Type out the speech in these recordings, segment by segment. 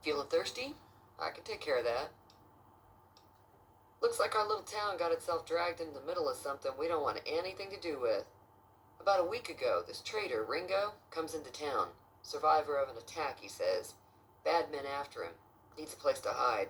Feeling thirsty? I can take care of that. Looks like our little town got itself dragged into the middle of something we don't want anything to do with. About a week ago, this trader, Ringo, comes into town. Survivor of an attack, he says. Bad men after him. Needs a place to hide.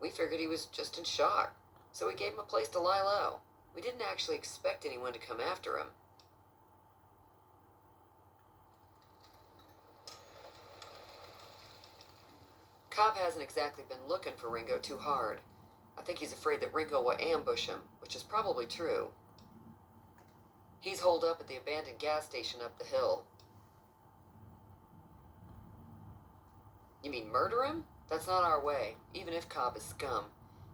We figured he was just in shock, so we gave him a place to lie low. We didn't actually expect anyone to come after him. Cobb hasn't exactly been looking for Ringo too hard. I think he's afraid that Ringo will ambush him, which is probably true. He's holed up at the abandoned gas station up the hill. You mean murder him? That's not our way, even if Cobb is scum.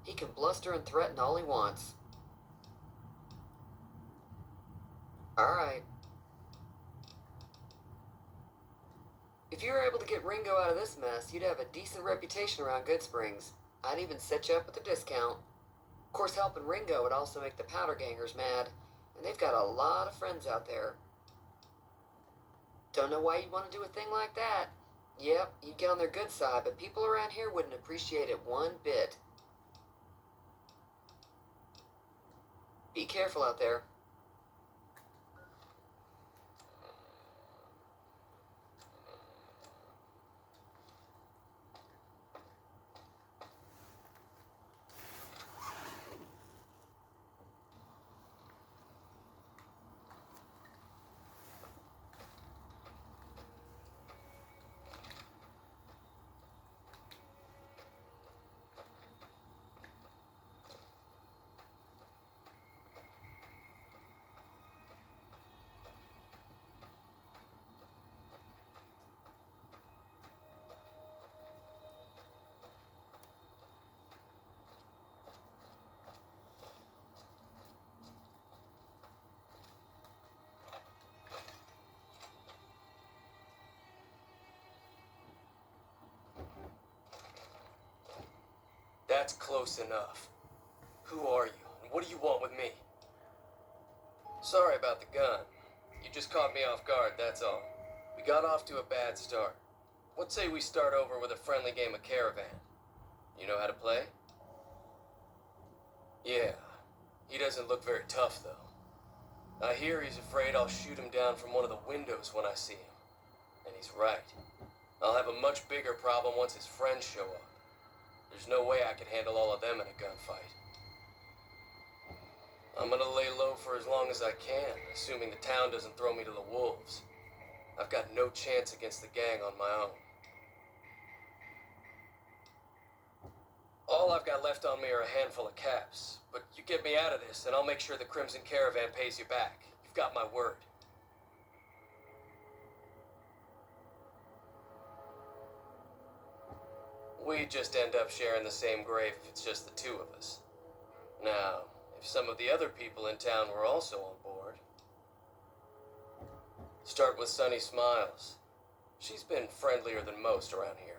He can bluster and threaten all he wants. Alright. If you were able to get Ringo out of this mess, you'd have a decent reputation around Goodsprings. I'd even set you up with a discount. Of course, helping Ringo would also make the powder gangers mad, and they've got a lot of friends out there. Don't know why you'd want to do a thing like that. Yep, you'd get on their good side, but people around here wouldn't appreciate it one bit. Be careful out there. That's close enough. Who are you, and what do you want with me? Sorry about the gun. You just caught me off guard, that's all. We got off to a bad start. What say we start over with a friendly game of Caravan? You know how to play? Yeah. He doesn't look very tough, though. I hear he's afraid I'll shoot him down from one of the windows when I see him. And he's right. I'll have a much bigger problem once his friends show up. There's no way I can handle all of them in a gunfight. I'm gonna lay low for as long as I can, assuming the town doesn't throw me to the wolves. I've got no chance against the gang on my own. All I've got left on me are a handful of caps, but you get me out of this and I'll make sure the Crimson Caravan pays you back. You've got my word. We just end up sharing the same grave if it's just the two of us. Now, if some of the other people in town were also on board. Start with Sunny Smiles. She's been friendlier than most around here.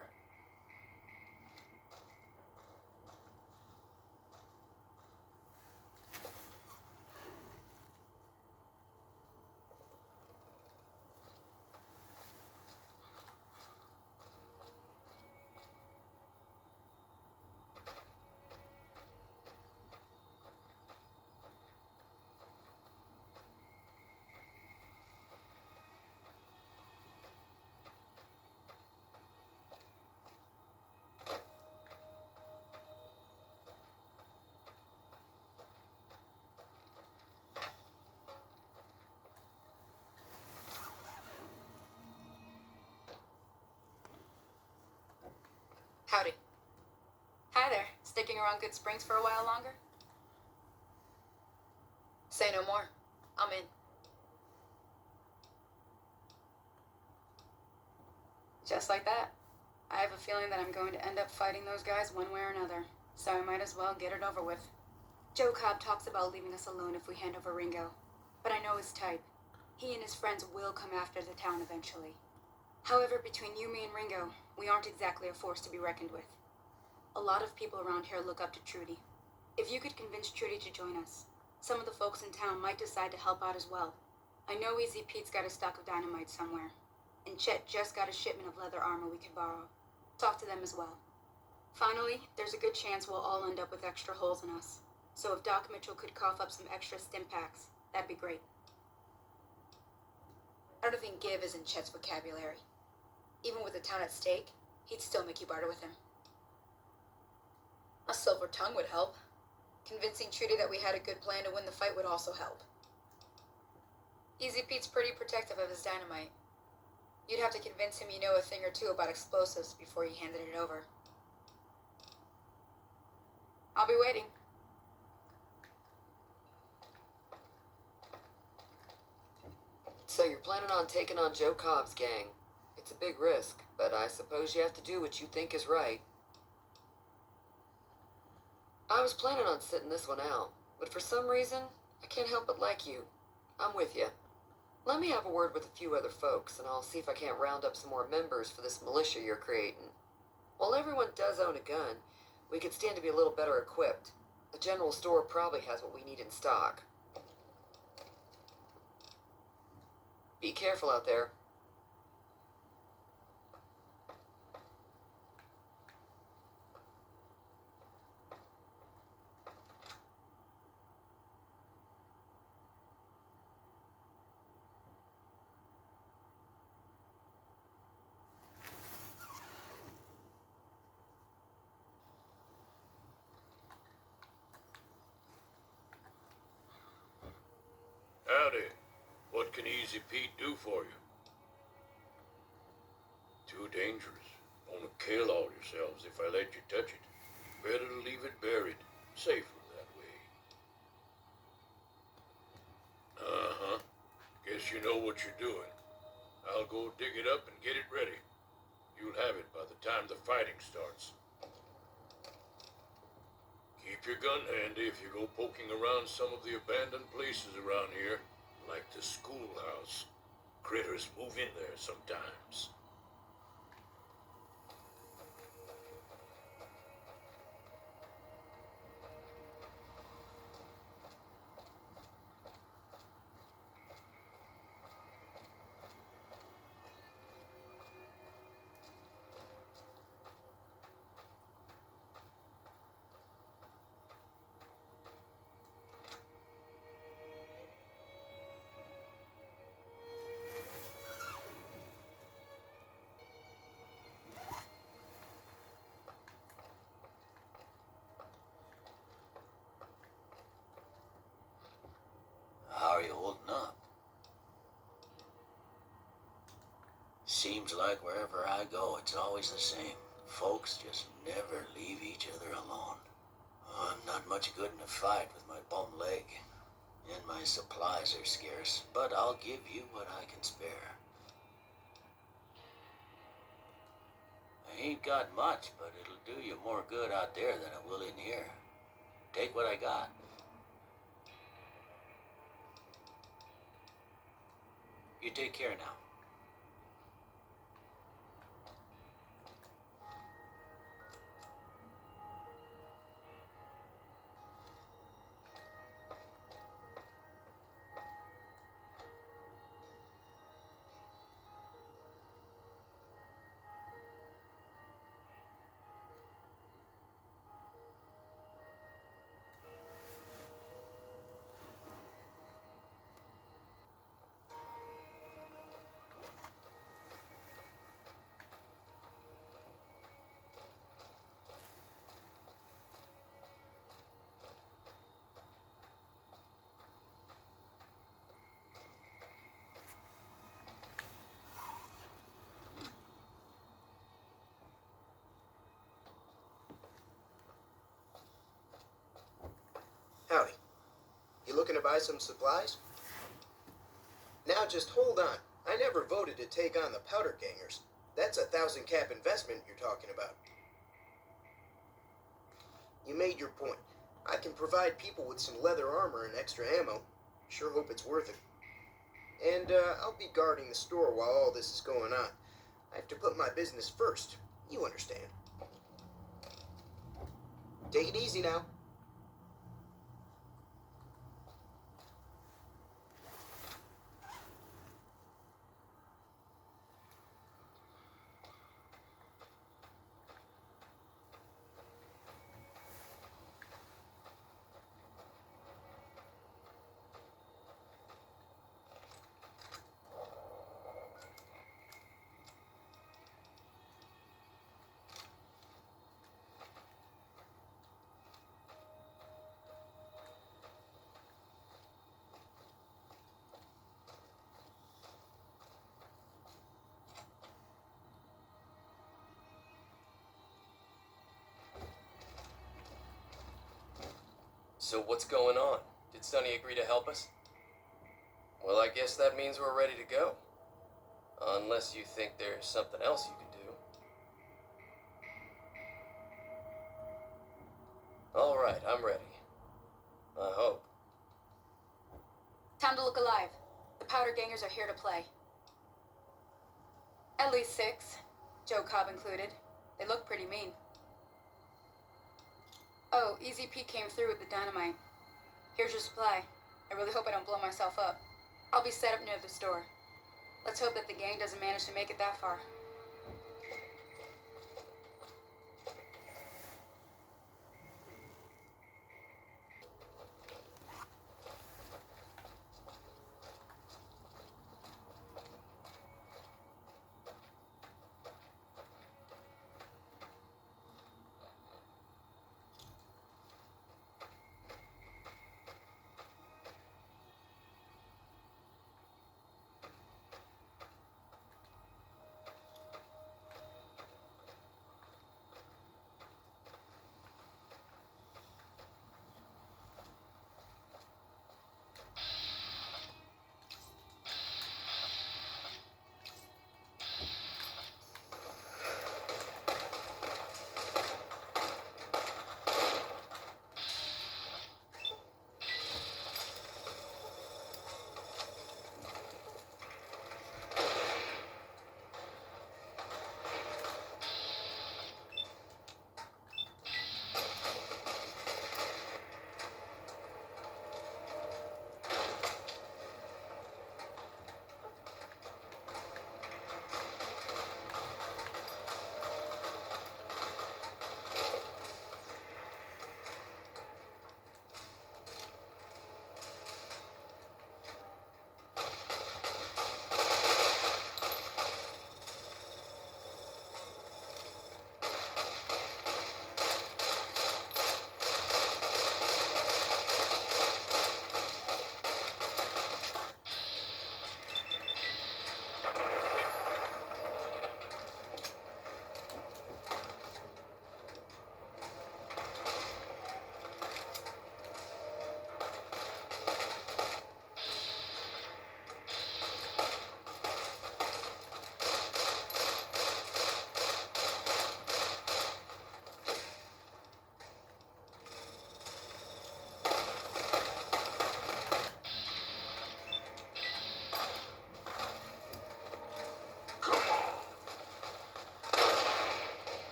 Howdy. Hi there. Sticking around Goodsprings for a while longer? Say no more. I'm in. Just like that. I have a feeling that I'm going to end up fighting those guys one way or another, so I might as well get it over with. Joe Cobb talks about leaving us alone if we hand over Ringo, but I know his type. He and his friends will come after the town eventually. However, between you, me, and Ringo, we aren't exactly a force to be reckoned with. A lot of people around here look up to Trudy. If you could convince Trudy to join us, some of the folks in town might decide to help out as well. I know Easy Pete's got a stock of dynamite somewhere, and Chet just got a shipment of leather armor we could borrow. Talk to them as well. Finally, there's a good chance we'll all end up with extra holes in us. So if Doc Mitchell could cough up some extra stim packs, that'd be great. I don't think give is in Chet's vocabulary. Even with the town at stake, he'd still make you barter with him. A silver tongue would help. Convincing Trudy that we had a good plan to win the fight would also help. Easy Pete's pretty protective of his dynamite. You'd have to convince him you know a thing or two about explosives before you handed it over. I'll be waiting. So you're planning on taking on Joe Cobb's gang. It's a big risk, but I suppose you have to do what you think is right. I was planning on sitting this one out, but for some reason, I can't help but like you. I'm with you. Let me have a word with a few other folks, and I'll see if I can't round up some more members for this militia you're creating. While everyone does own a gun, we could stand to be a little better equipped. The general store probably has what we need in stock. Be careful out there. Howdy. What can Easy Pete do for you? Too dangerous. Wanna kill all yourselves if I let you touch it. Better to leave it buried. Safer that way. Uh-huh. Guess you know what you're doing. I'll go dig it up and get it ready. You'll have it by the time the fighting starts. Keep your gun handy if you go poking around some of the abandoned places around here, like the schoolhouse. Critters move in there sometimes. How are you holding up? Seems like wherever I go, it's always the same. Folks just never leave each other alone. I'm not much good in a fight with my bum leg, and my supplies are scarce, but I'll give you what I can spare. I ain't got much, but it'll do you more good out there than it will in here. Take what I got. You take care now. Howdy. You looking to buy some supplies? Now just hold on. I never voted to take on the powder gangers. That's 1,000 cap investment you're talking about. You made your point. I can provide people with some leather armor and extra ammo. Sure hope it's worth it. And I'll be guarding the store while all this is going on. I have to put my business first. You understand. Take it easy now. So what's going on? Did Sonny agree to help us? Well, I guess that means we're ready to go. Unless you think there's something else you can do. All right, I'm ready. I hope. Time to look alive. The powder gangers are here to play. At least 6, Joe Cobb included. They look pretty mean. Oh, Easy Pete came through with the dynamite. Here's your supply. I really hope I don't blow myself up. I'll be set up near the store. Let's hope that the gang doesn't manage to make it that far.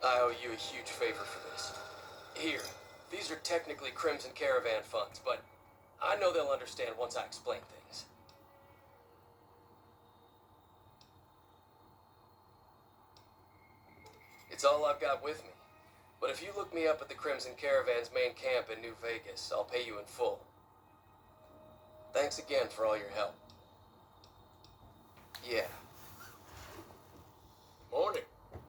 I owe you a huge favor for this. Here, these are technically Crimson Caravan funds, but I know they'll understand once I explain things. It's all I've got with me. But if you look me up at the Crimson Caravan's main camp in New Vegas, I'll pay you in full. Thanks again for all your help. Yeah.